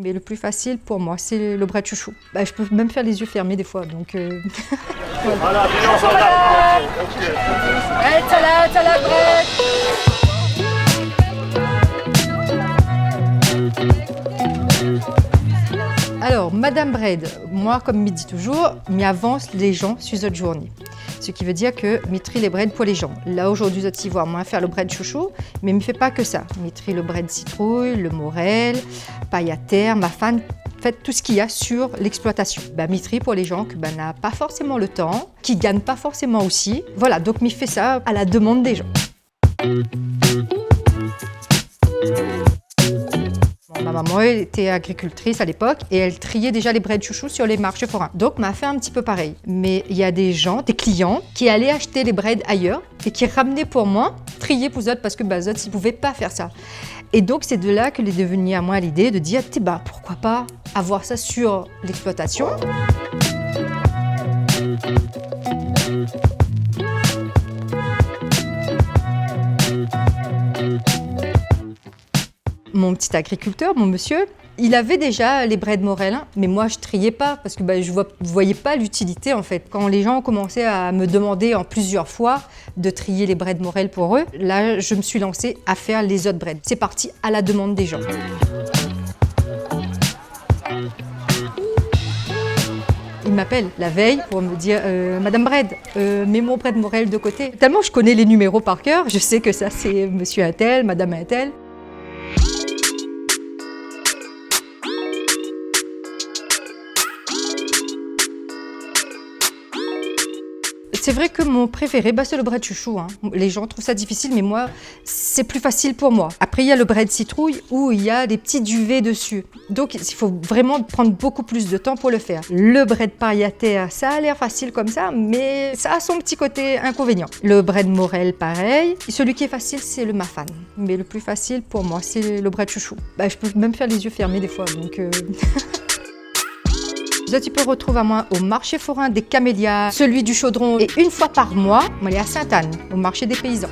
Mais le plus facile pour moi, c'est le bread chouchou. Je peux même faire les yeux fermés des fois, donc... Voilà, bien, on regarde. Bread, salade, bread. Alors, Madame Bread, moi, comme me dit toujours, m'y avance les gens sur cette journée. Ce qui veut dire que je trie les bread pour les gens. Là, aujourd'hui, je vais voir moi faire le bread chouchou, mais je ne fais pas que ça. Je trie le bread citrouille, le morel, paille à terre, ma fan, fait tout ce qu'il y a sur l'exploitation. Je trie pour les gens qui n'ont pas forcément le temps, qui ne gagnent pas forcément aussi. Voilà, donc je fais ça à la demande des gens. Ma maman était agricultrice à l'époque et elle triait déjà les bread chouchou sur les marchés forains. Donc, m'a fait un petit peu pareil. Mais il y a des gens, des clients, qui allaient acheter les bread ailleurs et qui ramenaient pour moi, trier pour eux parce que eux, ils ne pouvaient pas faire ça. Et donc, c'est de là que est devenue à moi l'idée de dire, pourquoi pas avoir ça sur l'exploitation. Mon petit agriculteur, mon monsieur, il avait déjà les bread morel, mais moi je triais pas parce que je ne voyais pas l'utilité en fait. Quand les gens ont commencé à me demander en plusieurs fois de trier les bread morel pour eux, là je me suis lancée à faire les autres bread. C'est parti à la demande des gens. Il m'appelle la veille pour me dire Madame Bread, mets mon bread morel de côté. Tellement je connais les numéros par cœur, je sais que ça c'est monsieur un tel, madame un tel. C'est vrai que mon préféré, c'est le bread chouchou. Les gens trouvent ça difficile, mais moi, c'est plus facile pour moi. Après, il y a le bread citrouille où il y a des petits duvets dessus. Donc, il faut vraiment prendre beaucoup plus de temps pour le faire. Le bread paille à terre, ça a l'air facile comme ça, mais ça a son petit côté inconvénient. Le bread morel, pareil. Celui qui est facile, c'est le mafan. Mais le plus facile pour moi, c'est le bread chouchou. Je peux même faire les yeux fermés des fois, donc... Tu peux retrouver à moi au marché forain des Camélias, celui du Chaudron, et une fois par mois, on est à Sainte-Anne, au marché des paysans.